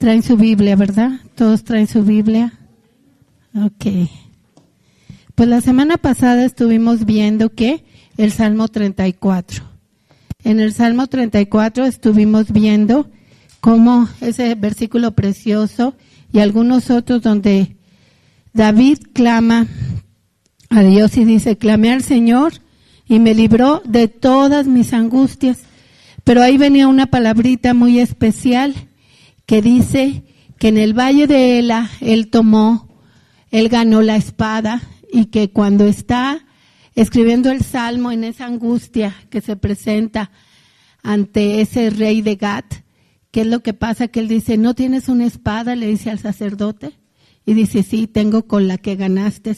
Traen su Biblia, ¿verdad? Todos traen su Biblia. Ok. Pues la semana pasada estuvimos viendo que el Salmo 34. En el Salmo 34 estuvimos viendo cómo ese versículo precioso y algunos otros donde David clama a Dios y dice, clamé al Señor y me libró de todas mis angustias. Pero ahí venía una palabrita muy especial que dice que en el valle de Ela él ganó la espada y que cuando está escribiendo el Salmo en esa angustia que se presenta ante ese rey de Gat, ¿qué es lo que pasa? Que él dice, ¿no tienes una espada? Le dice al sacerdote. Y dice, sí, tengo con la que ganaste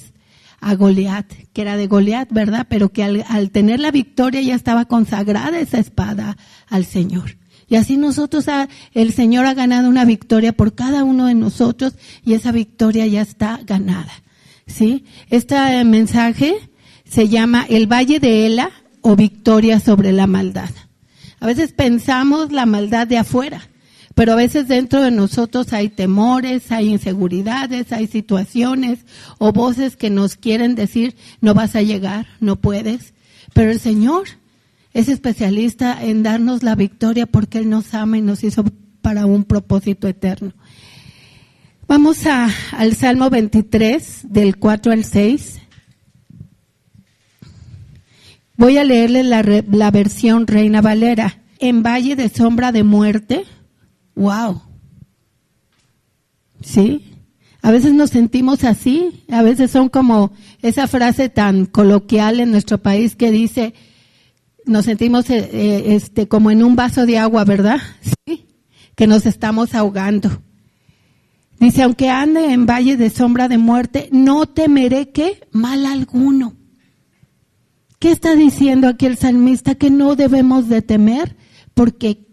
a Goliat, que era de Goliat, ¿verdad? Pero que al tener la victoria ya estaba consagrada esa espada al Señor. Y así nosotros, el Señor ha ganado una victoria por cada uno de nosotros y esa victoria ya está ganada, ¿sí? Este mensaje se llama El Valle de Ela o Victoria sobre la Maldad. A veces pensamos la maldad de afuera, pero a veces dentro de nosotros hay temores, hay inseguridades, hay situaciones o voces que nos quieren decir, no vas a llegar, no puedes. Pero el Señor es especialista en darnos la victoria porque Él nos ama y nos hizo para un propósito eterno. Vamos al Salmo 23, del 4 al 6. Voy a leerle la versión Reina Valera. En valle de sombra de muerte. ¡Wow! ¿Sí? A veces nos sentimos así. A veces son como esa frase tan coloquial en nuestro país que dice, nos sentimos como en un vaso de agua, ¿verdad? Sí, que nos estamos ahogando. Dice, aunque ande en valle de sombra de muerte, no temeré ¿qué? Mal alguno. ¿Qué está diciendo aquí el salmista? Que no debemos de temer porque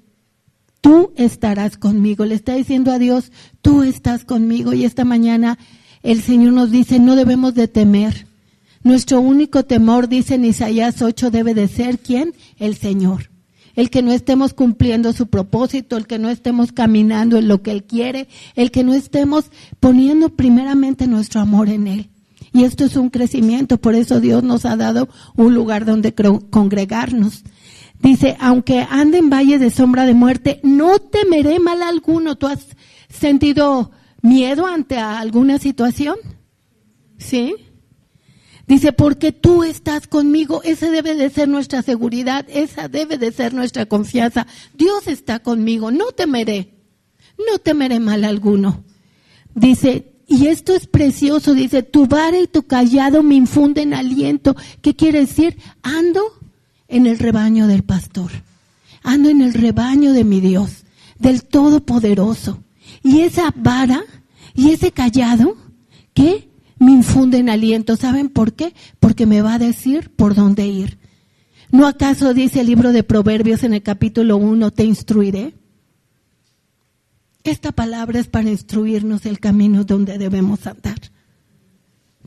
tú estarás conmigo. Le está diciendo a Dios, tú estás conmigo. Y esta mañana el Señor nos dice, no debemos de temer. Nuestro único temor, dice en Isaías 8, debe de ser, ¿quién? El Señor. El que no estemos cumpliendo su propósito, el que no estemos caminando en lo que Él quiere, el que no estemos poniendo primeramente nuestro amor en Él. Y esto es un crecimiento, por eso Dios nos ha dado un lugar donde congregarnos. Dice, aunque ande en valle de sombra de muerte, no temeré mal alguno. ¿Tú has sentido miedo ante alguna situación? ¿Sí? Dice, porque tú estás conmigo. Esa debe de ser nuestra seguridad, esa debe de ser nuestra confianza. Dios está conmigo, no temeré mal alguno. Dice, y esto es precioso, dice, tu vara y tu callado me infunden aliento. ¿Qué quiere decir? Ando en el rebaño del pastor, ando en el rebaño de mi Dios, del Todopoderoso. Y esa vara y ese callado, ¿qué? Me infunden aliento. ¿Saben por qué? Porque me va a decir por dónde ir. ¿No acaso dice el libro de Proverbios en el capítulo 1, te instruiré? Esta palabra es para instruirnos el camino donde debemos andar.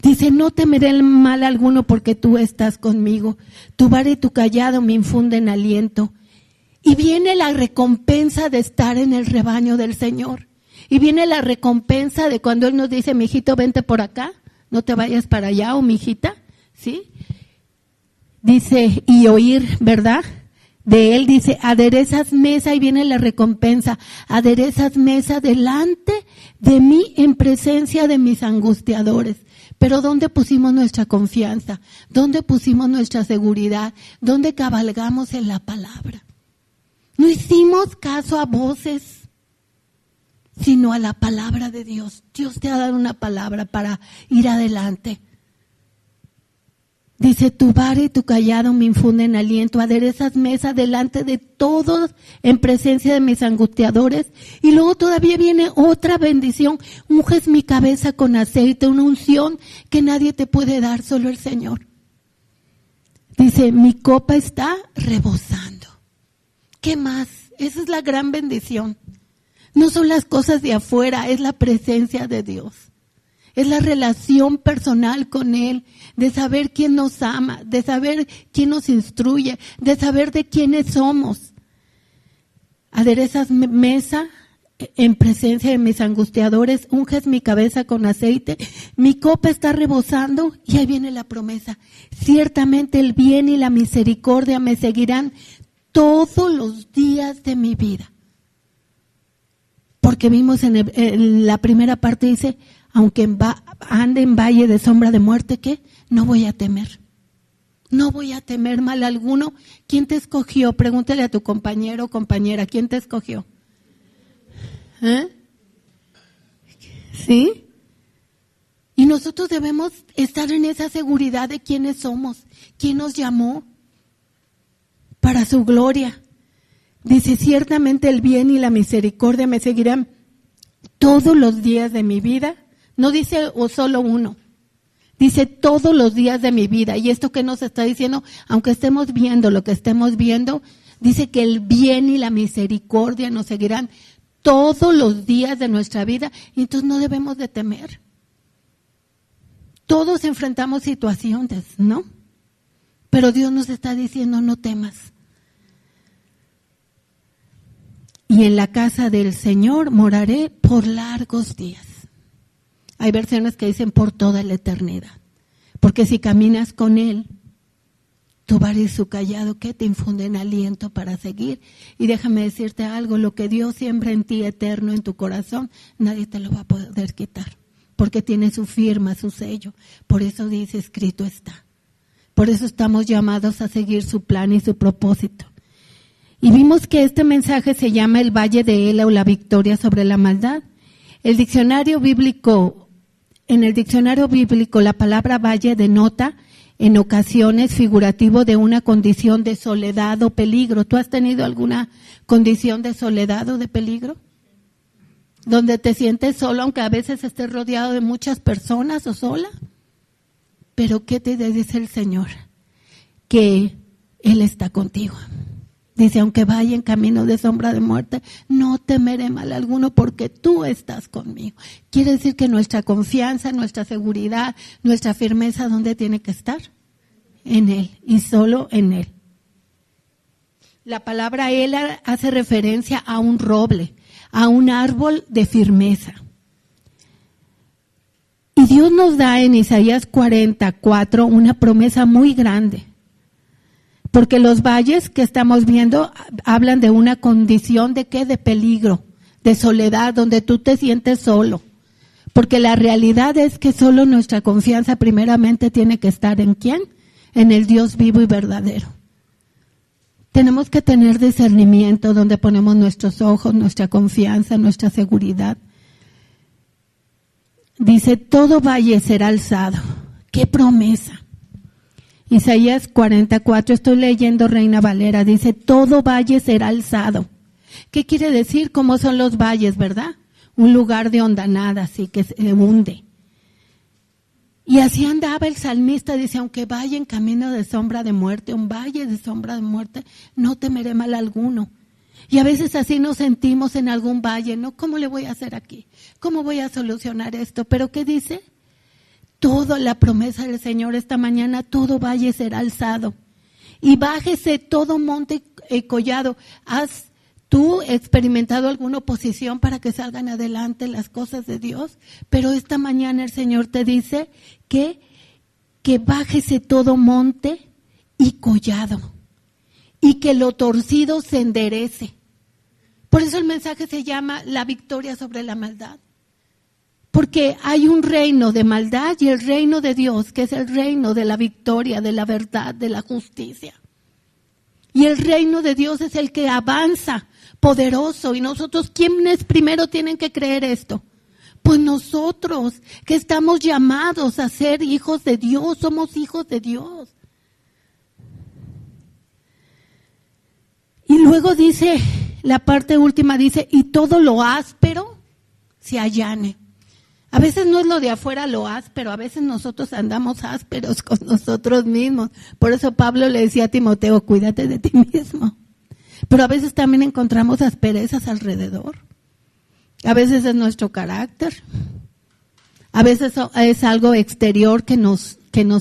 Dice, no temeré mal alguno porque tú estás conmigo. Tu vara y tu callado me infunden aliento. Y viene la recompensa de estar en el rebaño del Señor. Y viene la recompensa de cuando Él nos dice, mijito, vente por acá, no te vayas para allá, o mijita, ¿sí? Dice, y oír, ¿verdad? De Él dice, aderezas mesa, y viene la recompensa, aderezas mesa delante de mí en presencia de mis angustiadores. Pero ¿dónde pusimos nuestra confianza? ¿Dónde pusimos nuestra seguridad? ¿Dónde cabalgamos en la palabra? No hicimos caso a voces, sino a la palabra de Dios. Dios te ha dado una palabra para ir adelante. Dice, tu vara y tu callado me infunden aliento, aderezas mesa delante de todos en presencia de mis angustiadores. Y luego todavía viene otra bendición, unges mi cabeza con aceite, una unción que nadie te puede dar, solo el Señor. Dice, mi copa está rebosando. ¿Qué más? Esa es la gran bendición. No son las cosas de afuera, es la presencia de Dios. Es la relación personal con Él, de saber quién nos ama, de saber quién nos instruye, de saber de quiénes somos. Aderezas mesa en presencia de mis angustiadores, unges mi cabeza con aceite, mi copa está rebosando y ahí viene la promesa. Ciertamente el bien y la misericordia me seguirán todos los días de mi vida. Porque vimos en la primera parte dice, aunque ande en valle de sombra de muerte, ¿qué? No voy a temer. No voy a temer mal alguno. ¿Quién te escogió? Pregúntale a tu compañero o compañera, ¿quién te escogió? ¿Sí? Y nosotros debemos estar en esa seguridad de quiénes somos, quién nos llamó para su gloria. Dice, ciertamente el bien y la misericordia me seguirán todos los días de mi vida. No dice o solo uno, dice todos los días de mi vida. Y esto que nos está diciendo, aunque estemos viendo lo que estemos viendo, dice que el bien y la misericordia nos seguirán todos los días de nuestra vida, y entonces no debemos de temer. Todos enfrentamos situaciones, ¿no? Pero Dios nos está diciendo, no temas. Y en la casa del Señor moraré por largos días. Hay versiones que dicen por toda la eternidad. Porque si caminas con Él, tu vara y su callado que te infunden aliento para seguir. Y déjame decirte algo, lo que Dios siembra en ti eterno, en tu corazón, nadie te lo va a poder quitar. Porque tiene su firma, su sello. Por eso dice, escrito está. Por eso estamos llamados a seguir su plan y su propósito. Y vimos que este mensaje se llama el Valle de Ela o la victoria sobre la maldad. En el diccionario bíblico, la palabra valle denota en ocasiones figurativo de una condición de soledad o peligro. ¿Tú has tenido alguna condición de soledad o de peligro? Donde te sientes solo, aunque a veces estés rodeado de muchas personas o sola. Pero ¿qué te dice el Señor? Que Él está contigo. Dice, aunque vaya en camino de sombra de muerte, no temeré mal alguno porque tú estás conmigo. Quiere decir que nuestra confianza, nuestra seguridad, nuestra firmeza, ¿dónde tiene que estar? En Él y solo en Él. La palabra Ela hace referencia a un roble, a un árbol de firmeza. Y Dios nos da en Isaías 44 una promesa muy grande. Porque los valles que estamos viendo hablan de una condición de ¿qué? De peligro, de soledad, donde tú te sientes solo. Porque la realidad es que solo nuestra confianza primeramente tiene que estar ¿en quién? En el Dios vivo y verdadero. Tenemos que tener discernimiento donde ponemos nuestros ojos, nuestra confianza, nuestra seguridad. Dice, todo valle será alzado. ¡Qué promesa! Isaías 44, estoy leyendo Reina Valera, dice, todo valle será alzado. ¿Qué quiere decir? ¿Cómo son los valles, verdad? Un lugar de hondanada, así que se hunde. Y así andaba el salmista, dice, aunque vaya en camino de sombra de muerte, un valle de sombra de muerte, no temeré mal alguno. Y a veces así nos sentimos en algún valle, ¿no? ¿Cómo le voy a hacer aquí? ¿Cómo voy a solucionar esto? ¿Pero qué dice? Toda la promesa del Señor esta mañana, todo valle será alzado. Y bájese todo monte y collado. ¿Has tú experimentado alguna oposición para que salgan adelante las cosas de Dios? Pero esta mañana el Señor te dice que bájese todo monte y collado. Y que lo torcido se enderece. Por eso el mensaje se llama la victoria sobre la maldad. Porque hay un reino de maldad y el reino de Dios, que es el reino de la victoria, de la verdad, de la justicia. Y el reino de Dios es el que avanza, poderoso. Y nosotros, ¿quiénes primero tienen que creer esto? Pues nosotros, que estamos llamados a ser hijos de Dios, somos hijos de Dios. Y luego dice, la parte última dice, y todo lo áspero se allane. A veces no es lo de afuera lo áspero, a veces nosotros andamos ásperos con nosotros mismos. Por eso Pablo le decía a Timoteo, cuídate de ti mismo. Pero a veces también encontramos asperezas alrededor. A veces es nuestro carácter. A veces es algo exterior que nos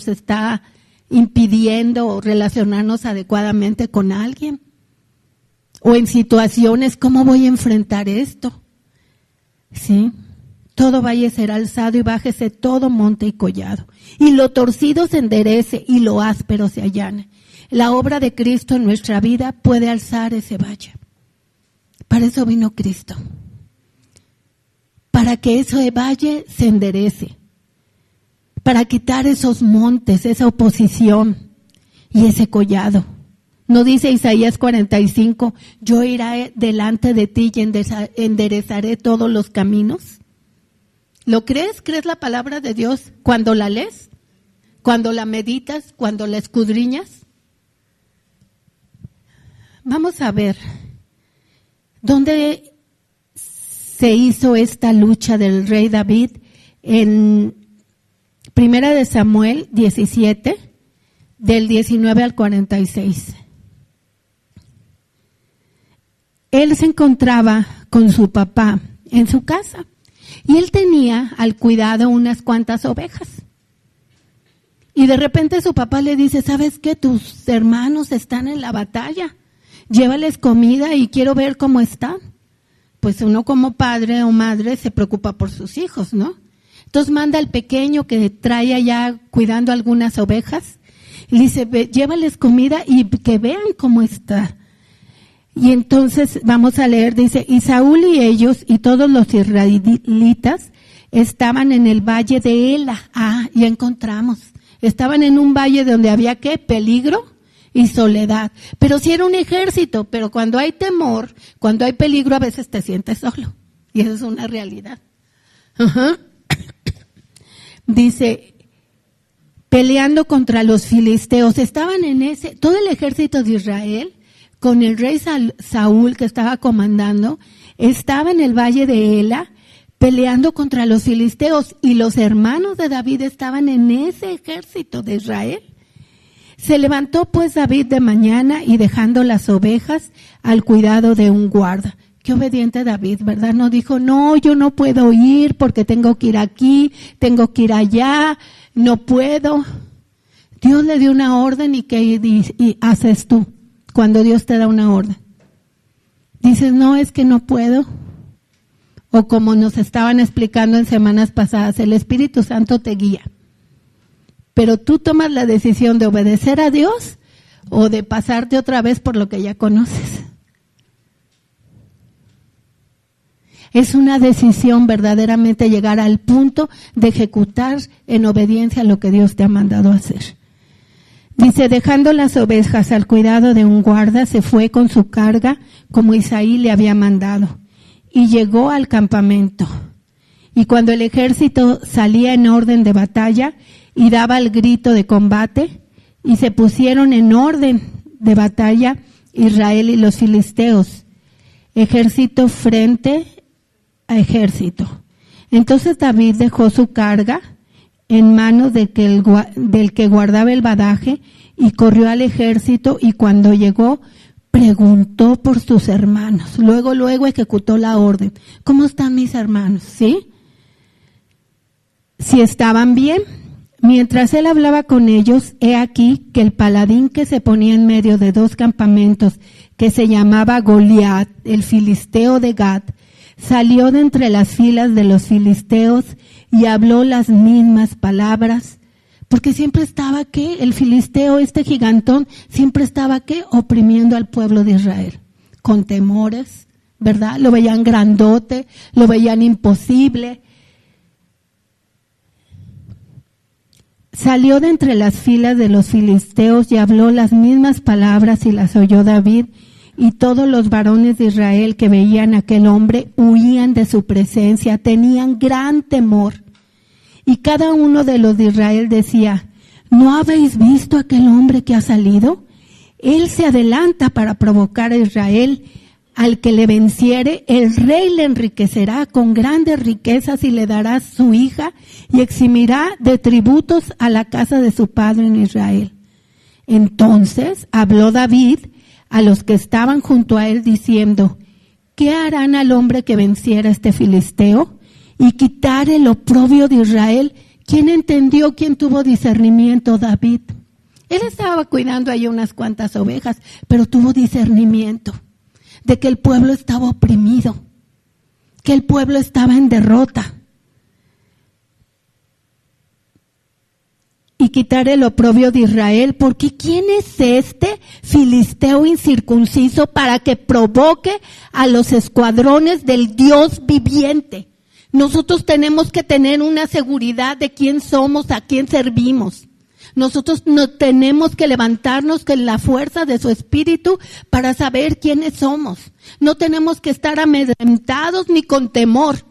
está impidiendo relacionarnos adecuadamente con alguien. O en situaciones, ¿cómo voy a enfrentar esto? ¿sí? Todo valle será alzado y bájese todo monte y collado. Y lo torcido se enderece y lo áspero se allane. La obra de Cristo en nuestra vida puede alzar ese valle. Para eso vino Cristo. Para que ese valle se enderece. Para quitar esos montes, esa oposición y ese collado. ¿No dice Isaías 45, yo iré delante de ti y enderezaré todos los caminos? ¿Lo crees? ¿Crees la palabra de Dios cuando la lees? ¿Cuando la meditas? ¿Cuando la escudriñas? Vamos a ver, ¿dónde se hizo esta lucha del rey David? En Primera de Samuel 17, del 19 al 46. Él se encontraba con su papá en su casa y él tenía al cuidado unas cuantas ovejas. Y de repente su papá le dice, ¿sabes qué? Tus hermanos están en la batalla, llévales comida y quiero ver cómo están. Pues uno como padre o madre se preocupa por sus hijos, ¿no? Entonces manda al pequeño que trae allá cuidando algunas ovejas y le dice, llévales comida y que vean cómo está. Y entonces vamos a leer, dice, y Saúl y ellos y todos los israelitas estaban en el valle de Ela. Ah, ya encontramos. Estaban en un valle donde había, ¿qué? Peligro y soledad. Pero sí era un ejército, pero cuando hay temor, cuando hay peligro, a veces te sientes solo. Y eso es una realidad. Ajá. Dice, peleando contra los filisteos. Estaban en todo el ejército de Israel, con el rey Saúl que estaba comandando, estaba en el valle de Ela, peleando contra los filisteos, y los hermanos de David estaban en ese ejército de Israel. Se levantó pues David de mañana y dejando las ovejas al cuidado de un guarda. Qué obediente David, ¿verdad? No dijo, no, yo no puedo ir porque tengo que ir aquí, tengo que ir allá, no puedo. Dios le dio una orden y ¿qué haces tú cuando Dios te da una orden? Dices, no, es que no puedo. O como nos estaban explicando en semanas pasadas, el Espíritu Santo te guía. Pero tú tomas la decisión de obedecer a Dios o de pasarte otra vez por lo que ya conoces. Es una decisión verdaderamente llegar al punto de ejecutar en obediencia lo que Dios te ha mandado hacer. Dice, dejando las ovejas al cuidado de un guarda, se fue con su carga como Isaí le había mandado y llegó al campamento. Y cuando el ejército salía en orden de batalla y daba el grito de combate, y se pusieron en orden de batalla Israel y los filisteos, ejército frente a ejército. Entonces David dejó su carga en manos del que guardaba el badaje y corrió al ejército, y cuando llegó preguntó por sus hermanos. Luego ejecutó la orden. ¿Cómo están mis hermanos? ¿Sí? Si estaban bien. Mientras él hablaba con ellos, he aquí que el paladín que se ponía en medio de dos campamentos, que se llamaba Goliat, el filisteo de Gat, salió de entre las filas de los filisteos y habló las mismas palabras, porque siempre estaba, ¿qué? El filisteo, este gigantón, siempre estaba, ¿qué? Oprimiendo al pueblo de Israel, con temores, ¿verdad? Lo veían grandote, lo veían imposible. Salió de entre las filas de los filisteos y habló las mismas palabras, y las oyó David, y todos los varones de Israel que veían a aquel hombre huían de su presencia, tenían gran temor. Y cada uno de los de Israel decía, ¿no habéis visto aquel hombre que ha salido? Él se adelanta para provocar a Israel. Al que le venciere, el rey le enriquecerá con grandes riquezas y le dará su hija y eximirá de tributos a la casa de su padre en Israel. Entonces habló David a los que estaban junto a él diciendo, ¿qué harán al hombre que venciera a este filisteo y quitar el oprobio de Israel? ¿Quién entendió? ¿Quién tuvo discernimiento? David. Él estaba cuidando ahí unas cuantas ovejas, pero tuvo discernimiento de que el pueblo estaba oprimido, que el pueblo estaba en derrota. Y quitar el oprobio de Israel, porque ¿quién es este filisteo incircunciso para que provoque a los escuadrones del Dios viviente? Nosotros tenemos que tener una seguridad de quién somos, a quién servimos. Nosotros no tenemos que levantarnos con la fuerza de su espíritu para saber quiénes somos. No tenemos que estar amedrentados ni con temor,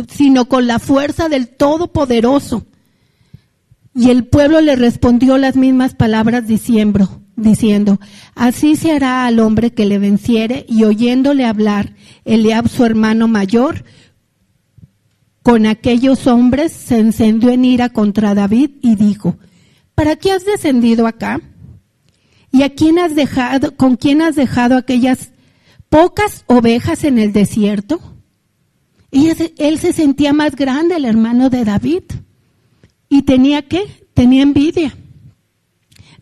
sino con la fuerza del Todopoderoso. Y el pueblo le respondió las mismas palabras diciendo, así se hará al hombre que le venciere. Y oyéndole hablar Eliab, su hermano mayor, con aquellos hombres se encendió en ira contra David y dijo, ¿para qué has descendido acá? ¿Y con quién has dejado aquellas pocas ovejas en el desierto? Él se sentía más grande, el hermano de David. ¿Y tenía qué? Tenía envidia.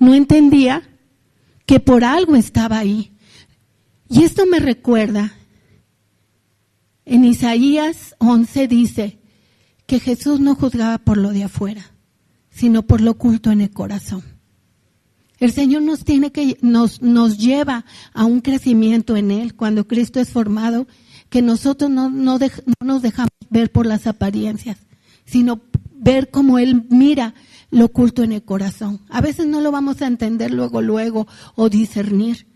No entendía que por algo estaba ahí. Y esto me recuerda, en Isaías 11 dice que Jesús no juzgaba por lo de afuera, sino por lo oculto en el corazón. El Señor nos lleva a un crecimiento en Él cuando Cristo es formado, que nosotros no nos dejamos ver por las apariencias, sino ver cómo Él mira lo oculto en el corazón. A veces no lo vamos a entender luego o discernir,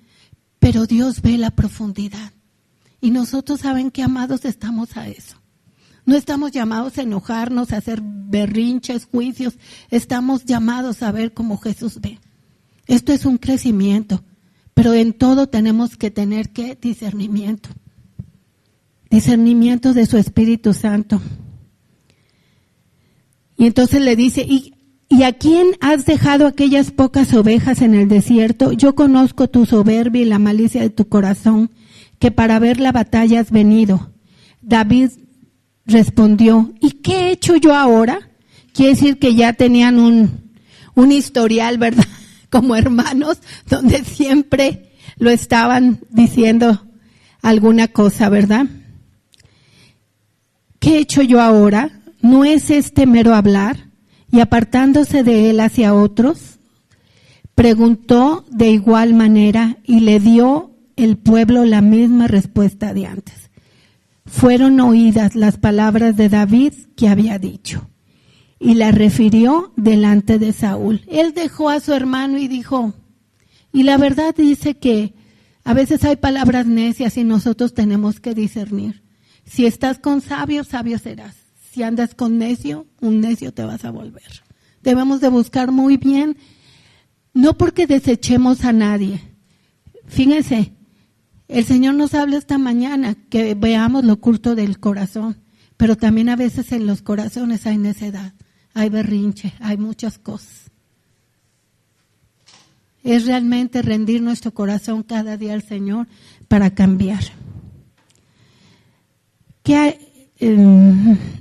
pero Dios ve la profundidad. Y nosotros, ¿saben qué, amados? Estamos a eso. No estamos llamados a enojarnos, a hacer berrinches, juicios. Estamos llamados a ver cómo Jesús ve. Esto es un crecimiento, pero en todo tenemos que tener, ¿qué? Discernimiento. Discernimiento de su Espíritu Santo. Y entonces le dice, ¿y a quién has dejado aquellas pocas ovejas en el desierto? Yo conozco tu soberbia y la malicia de tu corazón, que para ver la batalla has venido. David respondió, ¿y qué he hecho yo ahora? Quiere decir que ya tenían un historial, ¿verdad? Como hermanos, donde siempre lo estaban diciendo alguna cosa, ¿verdad? ¿Qué he hecho yo ahora? ¿No es este mero hablar? Y apartándose de él hacia otros, preguntó de igual manera y le dio el pueblo la misma respuesta de antes. Fueron oídas las palabras de David que había dicho y las refirió delante de Saúl. Él dejó a su hermano y dijo, y la verdad dice que a veces hay palabras necias y nosotros tenemos que discernir. Si estás con sabio, sabio serás. Si andas con necio, un necio te vas a volver. Debemos de buscar muy bien, no porque desechemos a nadie. Fíjense, el Señor nos habla esta mañana que veamos lo oculto del corazón, pero también a veces en los corazones hay necedad, hay berrinche, hay muchas cosas. Es realmente rendir nuestro corazón cada día al Señor para cambiar.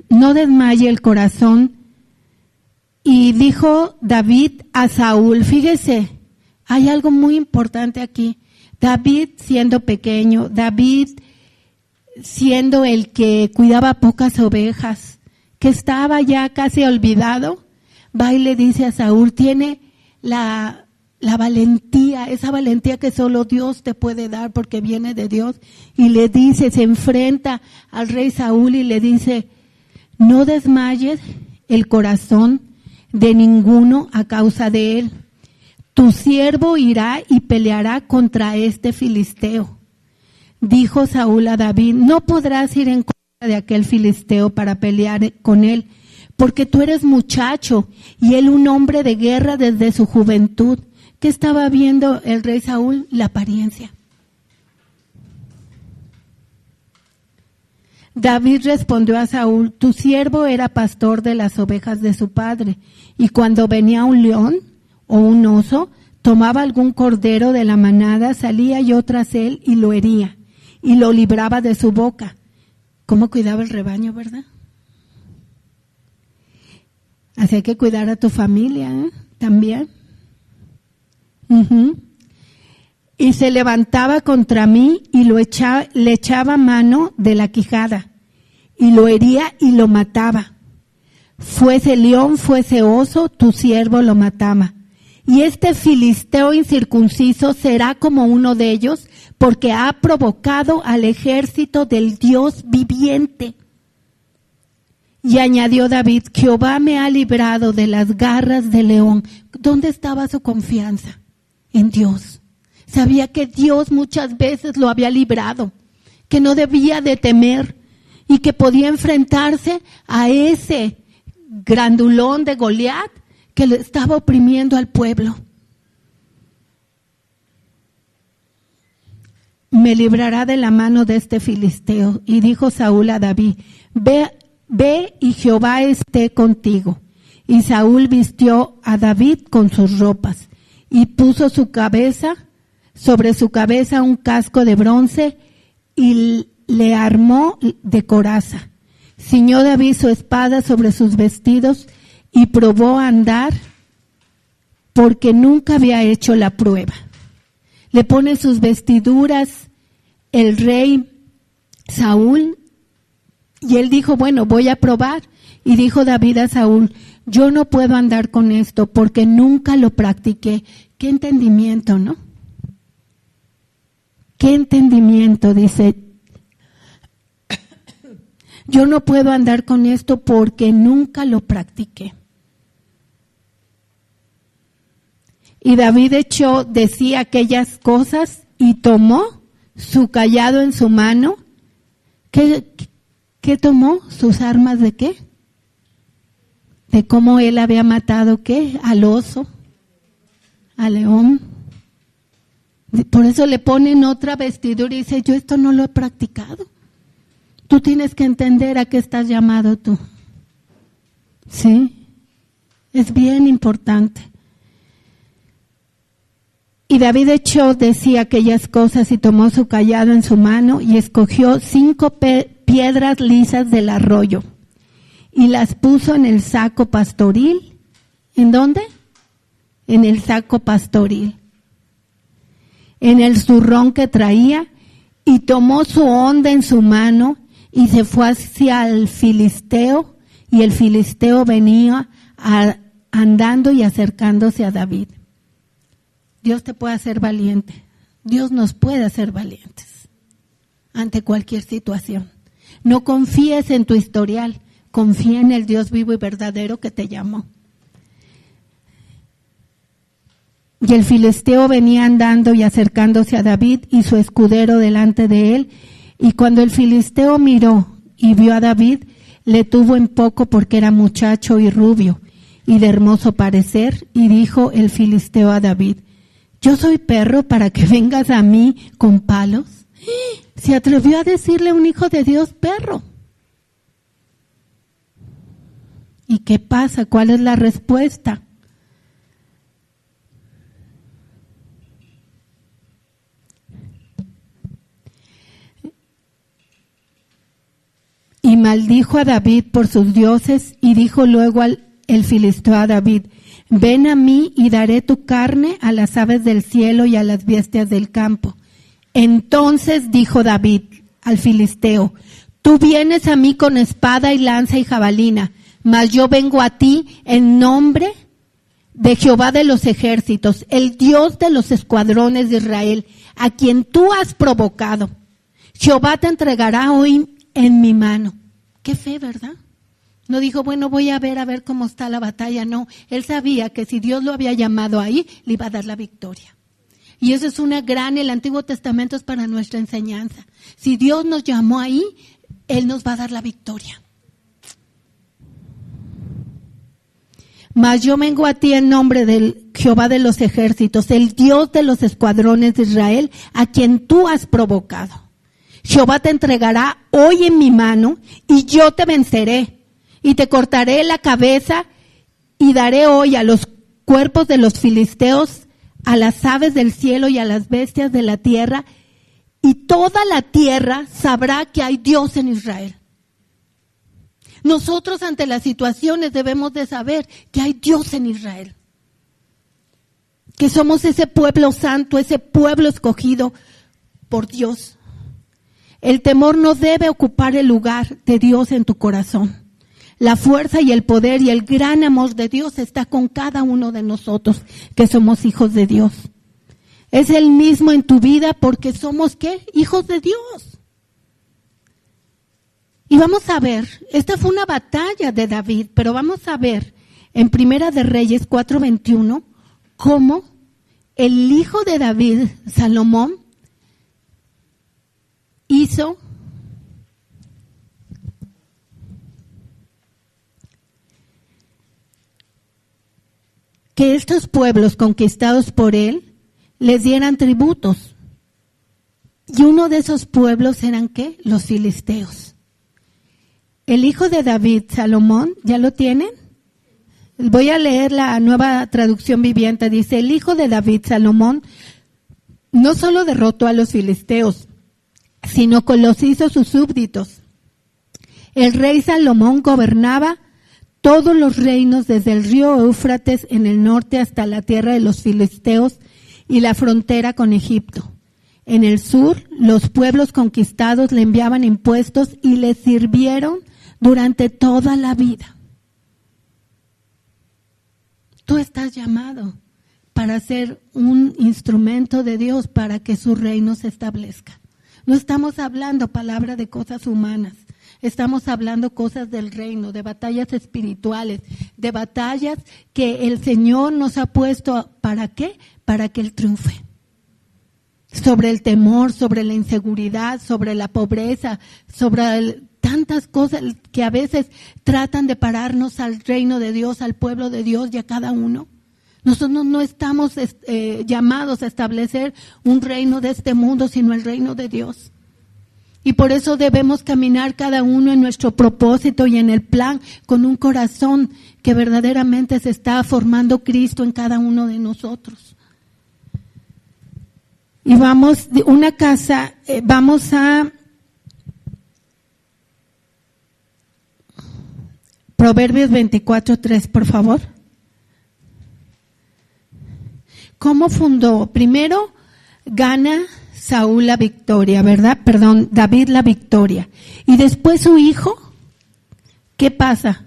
No desmaye el corazón. Y dijo David a Saúl, fíjese, hay algo muy importante aquí. David siendo pequeño, David siendo el que cuidaba pocas ovejas, que estaba ya casi olvidado, va y le dice a Saúl, tiene la valentía, esa valentía que solo Dios te puede dar porque viene de Dios, y le dice, se enfrenta al rey Saúl y le dice, no desmayes el corazón de ninguno a causa de él. Tu siervo irá y peleará contra este filisteo. Dijo Saúl a David, no podrás ir en contra de aquel filisteo para pelear con él, porque tú eres muchacho y él un hombre de guerra desde su juventud. ¿Qué estaba viendo el rey Saúl? La apariencia. David respondió a Saúl, tu siervo era pastor de las ovejas de su padre, y cuando venía un león o un oso, tomaba algún cordero de la manada, salía yo tras él y lo hería, y lo libraba de su boca. ¿Cómo cuidaba el rebaño, verdad? Así hay que cuidar a tu familia, también. y se levantaba contra mí y le echaba mano de la quijada y lo hería y lo mataba. Fuese león, fuese oso, tu siervo lo mataba. Y este filisteo incircunciso será como uno de ellos, porque ha provocado al ejército del Dios viviente. Y añadió David, Jehová me ha librado de las garras del león. ¿Dónde estaba su confianza? En Dios. Sabía que Dios muchas veces lo había librado, que no debía de temer y que podía enfrentarse a ese grandulón de Goliat que le estaba oprimiendo al pueblo. Me librará de la mano de este filisteo. Y dijo Saúl a David, ve y Jehová esté contigo. Y Saúl vistió a David con sus ropas y puso sobre su cabeza un casco de bronce y le armó de coraza. Ciñó David su espada sobre sus vestidos y probó a andar porque nunca había hecho la prueba. Le pone sus vestiduras el rey Saúl y él dijo, bueno, voy a probar. Y dijo David a Saúl, yo no puedo andar con esto porque nunca lo practiqué. Qué entendimiento, ¿no? Qué entendimiento, dice. Yo no puedo andar con esto porque nunca lo practiqué. Y David echó de sí aquellas cosas y tomó su cayado en su mano. ¿Qué tomó? ¿Sus armas de qué? De cómo él había matado, ¿qué? Al oso, al león. Por eso le ponen otra vestidura y dice, yo esto no lo he practicado. Tú tienes que entender a qué estás llamado tú. ¿Sí? Es bien importante. Y David echó de sí aquellas cosas y tomó su cayado en su mano y escogió 5 piedras lisas del arroyo y las puso en el saco pastoril. ¿En dónde? En el saco pastoril. En el zurrón que traía, y tomó su honda en su mano y se fue hacia el filisteo, y el filisteo venía andando y acercándose a David. Dios te puede hacer valiente. Dios nos puede hacer valientes ante cualquier situación. No confíes en tu historial, confía en el Dios vivo y verdadero que te llamó. Y el filisteo venía andando y acercándose a David y su escudero delante de él. Y cuando el filisteo miró y vio a David, le tuvo en poco porque era muchacho y rubio y de hermoso parecer. Y dijo el filisteo a David, ¿yo soy perro para que vengas a mí con palos? Se atrevió a decirle a un hijo de Dios perro. ¿Y qué pasa? ¿Cuál es la respuesta? Y maldijo a David por sus dioses, y dijo luego el filisteo a David, ven a mí y daré tu carne a las aves del cielo y a las bestias del campo. Entonces dijo David al filisteo, tú vienes a mí con espada y lanza y jabalina, mas yo vengo a ti en nombre de Jehová de los ejércitos, el Dios de los escuadrones de Israel, a quien tú has provocado. Jehová te entregará hoy en mi mano. Qué fe, ¿verdad? No dijo, bueno, voy a ver cómo está la batalla. No, él sabía que si Dios lo había llamado ahí, le iba a dar la victoria. Y eso es una gran, el Antiguo Testamento es para nuestra enseñanza. Si Dios nos llamó ahí, Él nos va a dar la victoria. Mas yo vengo a ti en nombre del Jehová de los ejércitos, el Dios de los escuadrones de Israel, a quien tú has provocado. Jehová te entregará hoy en mi mano y yo te venceré y te cortaré la cabeza y daré hoy a los cuerpos de los filisteos, a las aves del cielo y a las bestias de la tierra, y toda la tierra sabrá que hay Dios en Israel. Nosotros ante las situaciones debemos de saber que hay Dios en Israel, que somos ese pueblo santo, ese pueblo escogido por Dios. El temor no debe ocupar el lugar de Dios en tu corazón. La fuerza y el poder y el gran amor de Dios está con cada uno de nosotros que somos hijos de Dios. Es el mismo en tu vida porque somos, ¿qué? Hijos de Dios. Y vamos a ver, esta fue una batalla de David, pero vamos a ver en Primera de Reyes 4:21 cómo el hijo de David, Salomón, hizo que estos pueblos conquistados por él les dieran tributos. Y uno de esos pueblos eran, ¿qué? Los filisteos. El hijo de David, Salomón, ¿ya lo tienen? Voy a leer la Nueva Traducción Viviente. Dice, el hijo de David, Salomón, no solo derrotó a los filisteos, sino que los hizo sus súbditos. El rey Salomón gobernaba todos los reinos desde el río Éufrates en el norte hasta la tierra de los filisteos y la frontera con Egipto. En el sur, los pueblos conquistados le enviaban impuestos y le sirvieron durante toda la vida. Tú estás llamado para ser un instrumento de Dios para que su reino se establezca. No estamos hablando palabra de cosas humanas. Estamos hablando cosas del reino, de batallas espirituales, de batallas que el Señor nos ha puesto, ¿para qué? Para que Él triunfe. Sobre el temor, sobre la inseguridad, sobre la pobreza, sobre tantas cosas que a veces tratan de pararnos al reino de Dios, al pueblo de Dios y a cada uno. Nosotros no estamos llamados a establecer un reino de este mundo, sino el reino de Dios. Y por eso debemos caminar cada uno en nuestro propósito y en el plan con un corazón que verdaderamente se está formando Cristo en cada uno de nosotros. Y vamos de una casa, vamos a Proverbios 24:3, por favor. ¿Cómo fundó? Primero gana Saúl la victoria, ¿verdad? Perdón, David la victoria. Y después su hijo, ¿qué pasa?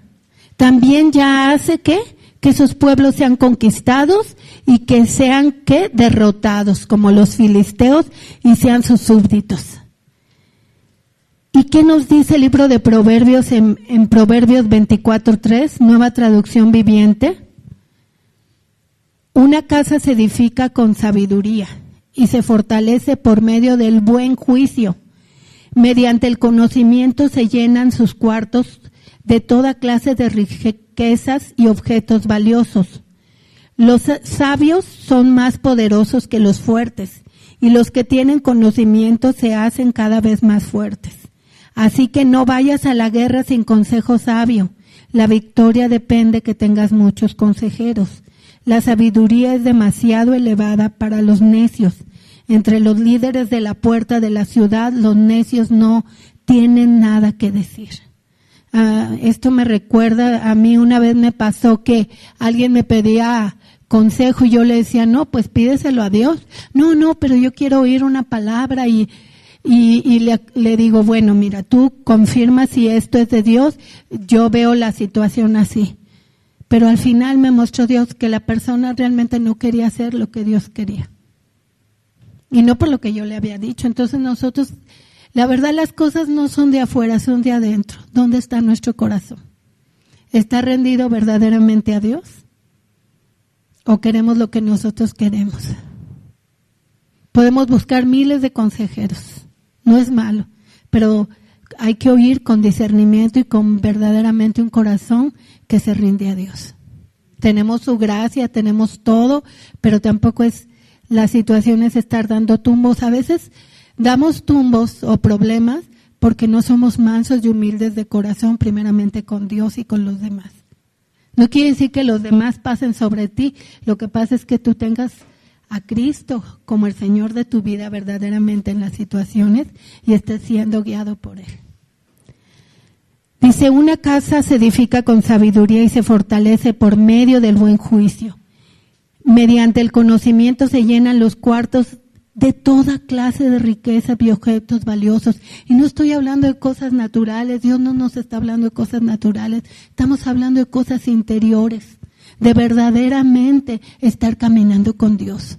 También ya hace ¿qué? Que esos pueblos sean conquistados y que sean ¿qué? Derrotados, como los filisteos, y sean sus súbditos. ¿Y qué nos dice el libro de Proverbios en Proverbios 24:3, Nueva Traducción Viviente? Una casa se edifica con sabiduría y se fortalece por medio del buen juicio. Mediante el conocimiento se llenan sus cuartos de toda clase de riquezas y objetos valiosos. Los sabios son más poderosos que los fuertes, y los que tienen conocimiento se hacen cada vez más fuertes. Así que no vayas a la guerra sin consejo sabio. La victoria depende que tengas muchos consejeros. La sabiduría es demasiado elevada para los necios. Entre los líderes de la puerta de la ciudad, los necios no tienen nada que decir. Esto me recuerda, a mí una vez me pasó que alguien me pedía consejo y yo le decía, no, pues pídeselo a Dios. No, pero yo quiero oír una palabra y le digo, bueno, mira, tú confirma si esto es de Dios, yo veo la situación así. Pero al final me mostró Dios que la persona realmente no quería hacer lo que Dios quería. Y no por lo que yo le había dicho. Entonces nosotros, la verdad, las cosas no son de afuera, son de adentro. ¿Dónde está nuestro corazón? ¿Está rendido verdaderamente a Dios? ¿O queremos lo que nosotros queremos? Podemos buscar miles de consejeros. No es malo, pero hay que oír con discernimiento y con verdaderamente un corazón que se rinde a Dios. Tenemos su gracia, tenemos todo, pero tampoco es la situación es estar dando tumbos. A veces damos tumbos o problemas porque no somos mansos y humildes de corazón, primeramente con Dios y con los demás. No quiere decir que los demás pasen sobre ti, lo que pasa es que tú tengas a Cristo como el Señor de tu vida verdaderamente en las situaciones y estés siendo guiado por Él. Dice, una casa se edifica con sabiduría y se fortalece por medio del buen juicio. mediante el conocimiento se llenan los cuartos de toda clase de riqueza y objetos valiosos. Y no estoy hablando de cosas naturales, Dios no nos está hablando de cosas naturales, estamos hablando de cosas interiores, de verdaderamente estar caminando con Dios,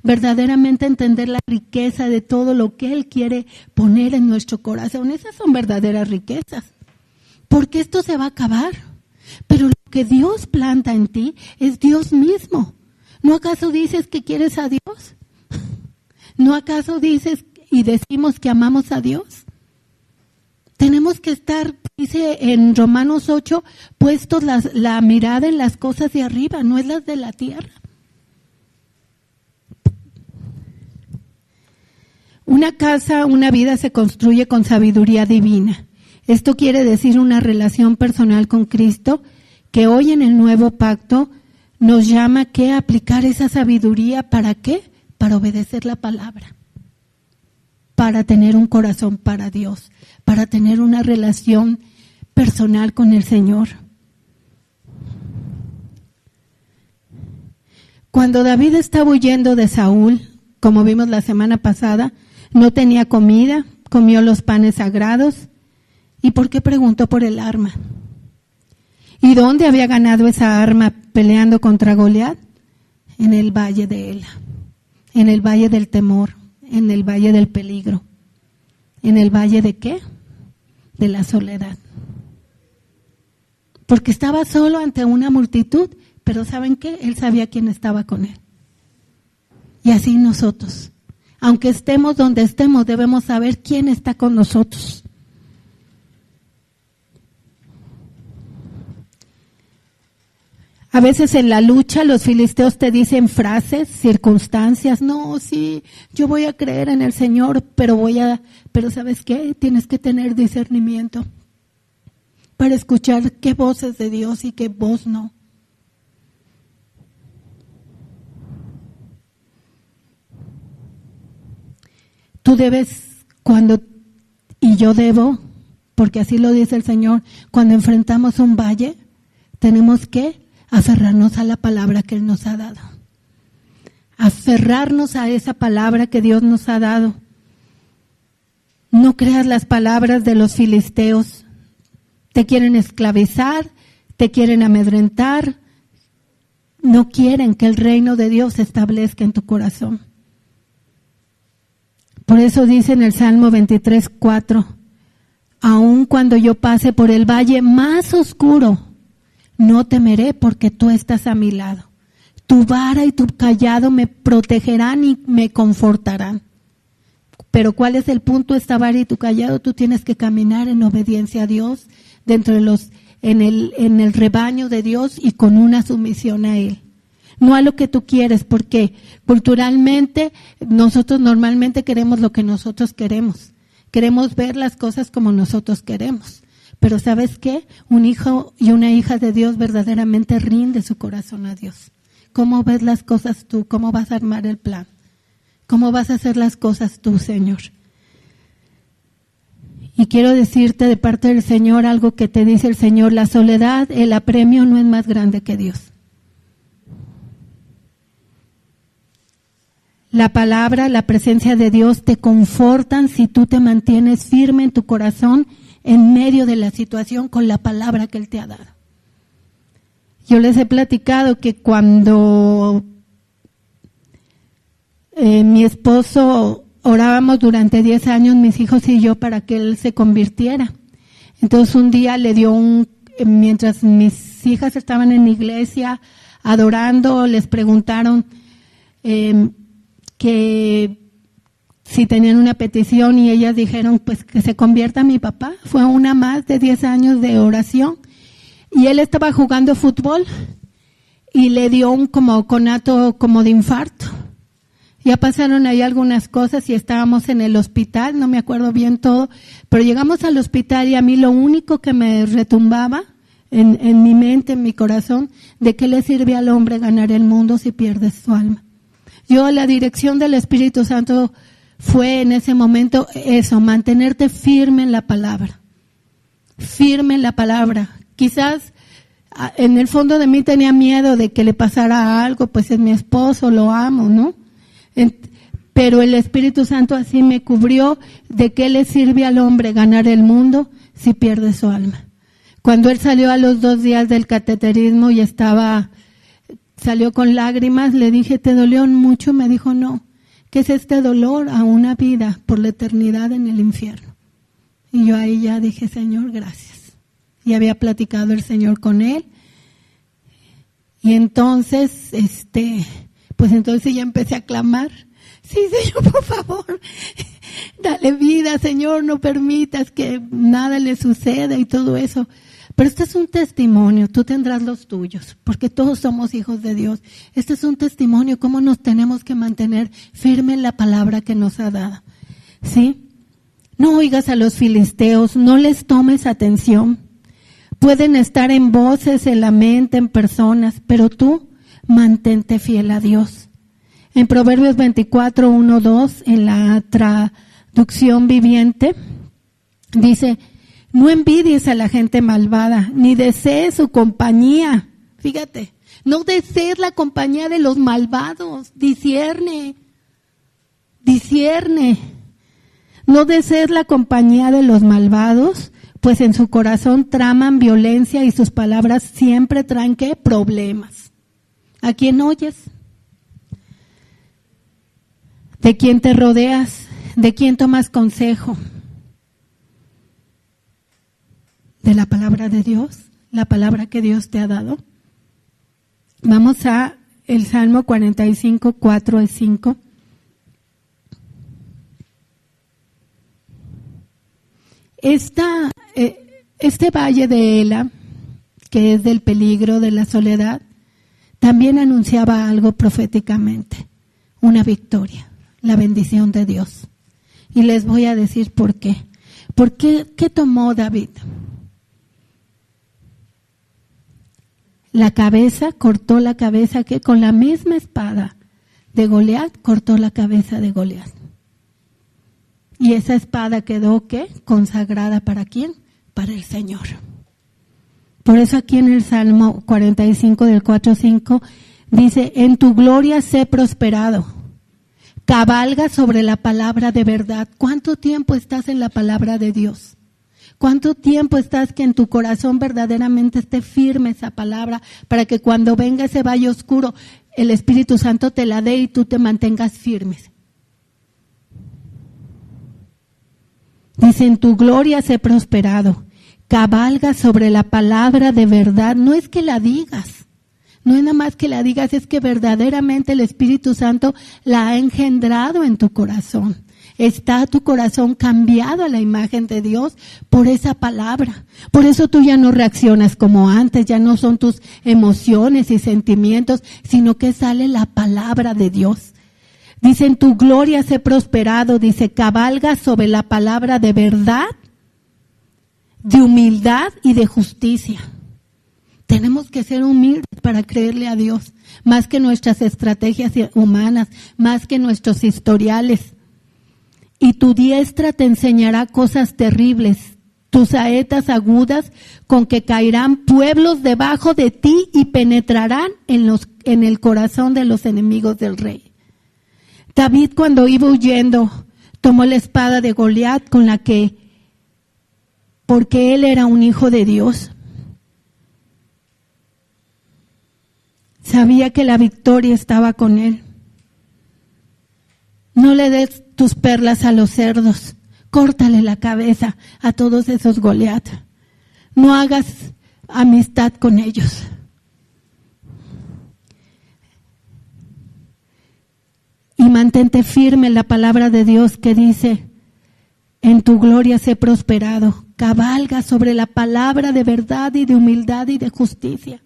verdaderamente entender la riqueza de todo lo que Él quiere poner en nuestro corazón. Esas son verdaderas riquezas, porque esto se va a acabar, pero lo que Dios planta en ti es Dios mismo. ¿No acaso dices que quieres a Dios? ¿No acaso dices y decimos que amamos a Dios? Tenemos que estar, dice en Romanos 8, puestos la mirada en las cosas de arriba, no es las de la tierra. Una casa, una vida se construye con sabiduría divina. Esto quiere decir una relación personal con Cristo que hoy en el nuevo pacto nos llama que aplicar esa sabiduría. ¿Para qué? Para obedecer la palabra, para tener un corazón para Dios, para tener una relación personal con el Señor. Cuando David estaba huyendo de Saúl, como vimos la semana pasada, no tenía comida, comió los panes sagrados. ¿Y por qué preguntó por el arma? ¿Y dónde había ganado esa arma peleando contra Goliat? En el valle de Ela. En el valle del temor, en el valle del peligro. ¿En el valle de qué? De la soledad. Porque estaba solo ante una multitud, pero ¿saben qué? Él sabía quién estaba con él. Y así nosotros, aunque estemos donde estemos, debemos saber quién está con nosotros. A veces en la lucha los filisteos te dicen frases, circunstancias, no, sí, yo voy a creer en el Señor, pero ¿sabes qué? Tienes que tener discernimiento para escuchar qué voz es de Dios y qué voz no. Tú debes, y yo debo, porque así lo dice el Señor, cuando enfrentamos un valle, tenemos que aferrarnos a la palabra que Él nos ha dado. Aferrarnos a esa palabra que Dios nos ha dado. No creas las palabras de los filisteos. Te quieren esclavizar, te quieren amedrentar. No quieren que el reino de Dios se establezca en tu corazón. Por eso dice en el Salmo 23:4, aun cuando yo pase por el valle más oscuro, no temeré porque tú estás a mi lado. Tu vara y tu cayado me protegerán y me confortarán. Pero ¿cuál es el punto? Esta vara y tu cayado, tú tienes que caminar en obediencia a Dios, en el rebaño de Dios y con una sumisión a Él. No a lo que tú quieres, porque culturalmente nosotros normalmente queremos lo que nosotros queremos. Queremos ver las cosas como nosotros queremos. Pero ¿sabes qué? Un hijo y una hija de Dios verdaderamente rinde su corazón a Dios. ¿Cómo ves las cosas tú? ¿Cómo vas a armar el plan? ¿Cómo vas a hacer las cosas tú, Señor? Y quiero decirte de parte del Señor algo que te dice el Señor: la soledad, el apremio no es más grande que Dios. La palabra, la presencia de Dios te confortan si tú te mantienes firme en tu corazón en medio de la situación con la palabra que Él te ha dado. Yo les he platicado que cuando mi esposo orábamos durante 10 años, mis hijos y yo, para que él se convirtiera. Entonces un día le dio mientras mis hijas estaban en la iglesia adorando, les preguntaron que si tenían una petición y ellas dijeron pues que se convierta mi papá. Fue una más de 10 años de oración y él estaba jugando fútbol y le dio un conato como de infarto. Ya pasaron ahí algunas cosas y estábamos en el hospital, no me acuerdo bien todo, pero llegamos al hospital y a mí lo único que me retumbaba en mi mente, en mi corazón, ¿de qué le sirve al hombre ganar el mundo si pierde su alma? Yo, la dirección del Espíritu Santo fue en ese momento eso, mantenerte firme en la palabra. Firme en la palabra. Quizás en el fondo de mí tenía miedo de que le pasara algo, pues es mi esposo, lo amo, ¿no? Pero el Espíritu Santo así me cubrió. ¿De qué le sirve al hombre ganar el mundo si pierde su alma? Cuando él salió a los 2 días del cateterismo y salió con lágrimas, le dije, ¿te dolió mucho? Me dijo, no. ¿Qué es este dolor? A una vida por la eternidad en el infierno. Y yo ahí ya dije, Señor, gracias. Y había platicado el Señor con él. Y entonces, pues entonces ya empecé a clamar. Sí, Señor, por favor, dale vida, Señor, no permitas que nada le suceda y todo eso. Pero este es un testimonio, tú tendrás los tuyos, porque todos somos hijos de Dios. Este es un testimonio, cómo nos tenemos que mantener firme en la palabra que nos ha dado. ¿Sí? No oigas a los filisteos, no les tomes atención. Pueden estar en voces, en la mente, en personas, pero tú mantente fiel a Dios. En Proverbios 24, 1, 2, en la traducción viviente, dice, no envidies a la gente malvada, ni desees su compañía. Fíjate, no desees la compañía de los malvados, discierne. No desees la compañía de los malvados, pues en su corazón traman violencia y sus palabras siempre traen, ¿qué? Problemas. ¿A quién oyes? ¿De quién te rodeas? ¿De quién tomas consejo? ¿De la palabra de Dios? ¿La palabra que Dios te ha dado? Vamos a el Salmo 45, 4 y 5. Este valle de Ela, que es del peligro, de la soledad, también anunciaba algo proféticamente, una victoria. La bendición de Dios. Y les voy a decir por qué. ¿Por qué? ¿Qué tomó David? La cabeza, cortó la cabeza, que con la misma espada de Goliat, cortó la cabeza de Goliat. Y esa espada quedó, ¿qué? Consagrada ¿para quién? Para el Señor. Por eso aquí en el Salmo 45 del 4-5 dice, en tu gloria sé prosperado. Cabalga sobre la palabra de verdad. ¿Cuánto tiempo estás en la palabra de Dios? ¿Cuánto tiempo estás que en tu corazón verdaderamente esté firme esa palabra para que cuando venga ese valle oscuro, el Espíritu Santo te la dé y tú te mantengas firmes? Dice, en tu gloria sé prosperado. Cabalga sobre la palabra de verdad. No es que la digas. No es nada más que la digas, es que verdaderamente el Espíritu Santo la ha engendrado en tu corazón. Está tu corazón cambiado a la imagen de Dios por esa palabra. Por eso tú ya no reaccionas como antes, ya no son tus emociones y sentimientos, sino que sale la palabra de Dios. Dice, en tu gloria sé prosperado, dice, cabalga sobre la palabra de verdad, de humildad y de justicia. Tenemos que ser humildes para creerle a Dios, más que nuestras estrategias humanas, más que nuestros historiales. Y tu diestra te enseñará cosas terribles, tus saetas agudas con que caerán pueblos debajo de ti y penetrarán en el corazón de los enemigos del rey. David, cuando iba huyendo, tomó la espada de Goliat porque él era un hijo de Dios. Sabía que la victoria estaba con él. No le des tus perlas a los cerdos. Córtale la cabeza a todos esos Goliat. No hagas amistad con ellos. Y mantente firme en la palabra de Dios que dice, en tu gloria sé prosperado. Cabalga sobre la palabra de verdad y de humildad y de justicia.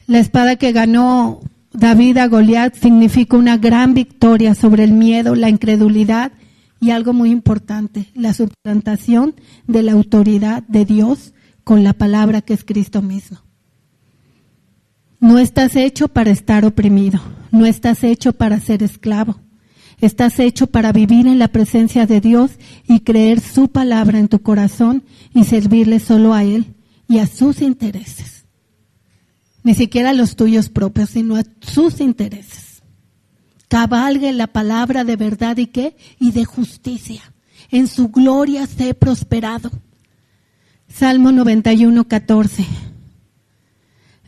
La espada que ganó David a Goliat significa una gran victoria sobre el miedo, la incredulidad y algo muy importante, la suplantación de la autoridad de Dios con la palabra que es Cristo mismo. No estás hecho para estar oprimido, no estás hecho para ser esclavo. Estás hecho para vivir en la presencia de Dios y creer su palabra en tu corazón y servirle solo a Él y a sus intereses. Ni siquiera a los tuyos propios, sino a sus intereses. Cabalgue la palabra de verdad y ¿qué? Y de justicia. En su gloria sé prosperado. Salmo 91:14.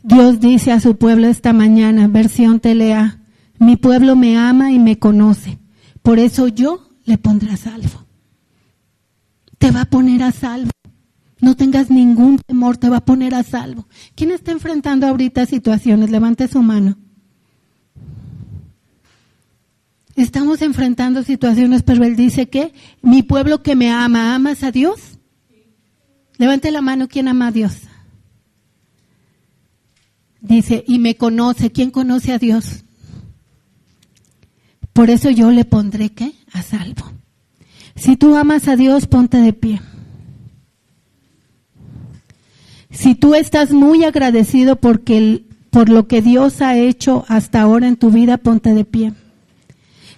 Dios dice a su pueblo esta mañana, versión TLA, mi pueblo me ama y me conoce, por eso yo le pondré a salvo. Te va a poner a salvo. No tengas ningún temor, te va a poner a salvo. ¿Quién está enfrentando ahorita situaciones? Levante su mano. Estamos enfrentando situaciones, pero Él dice que mi pueblo que me ama, ¿amas a Dios? Levante la mano, ¿quién ama a Dios? Dice, y me conoce, ¿quién conoce a Dios? Por eso yo le pondré, ¿qué? A salvo. Si tú amas a Dios, ponte de pie. Si tú estás muy agradecido por lo que Dios ha hecho hasta ahora en tu vida, ponte de pie.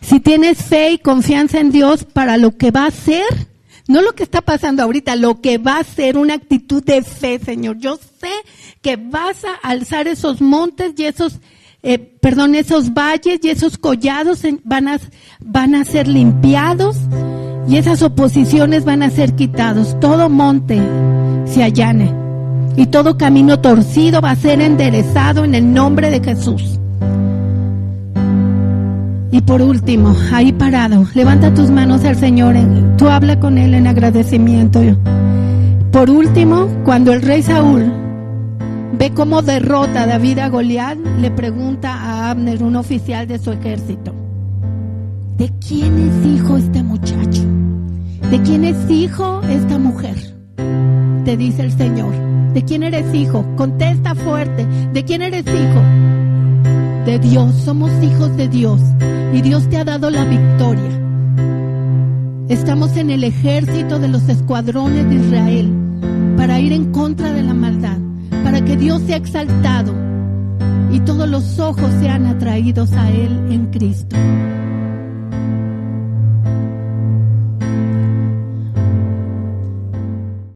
Si tienes fe y confianza en Dios para lo que va a hacer, no lo que está pasando ahorita, lo que va a ser, una actitud de fe, Señor. Yo sé que vas a alzar esos montes y esos valles y esos collados van a ser limpiados y esas oposiciones van a ser quitados. Todo monte se allane y todo camino torcido va a ser enderezado en el nombre de Jesús. Y por último, ahí parado, levanta tus manos al Señor, tú habla con Él en agradecimiento. Por último, cuando el rey Saúl ve cómo derrota a David a Goliat, le pregunta a Abner, un oficial de su ejército, ¿de quién es hijo este muchacho? ¿De quién es hijo esta mujer? Te dice el Señor, ¿de quién eres hijo? Contesta fuerte, ¿de quién eres hijo? De Dios, somos hijos de Dios y Dios te ha dado la victoria. Estamos en el ejército de los escuadrones de Israel para ir en contra de la maldad, para que Dios sea exaltado y todos los ojos sean atraídos a Él en Cristo.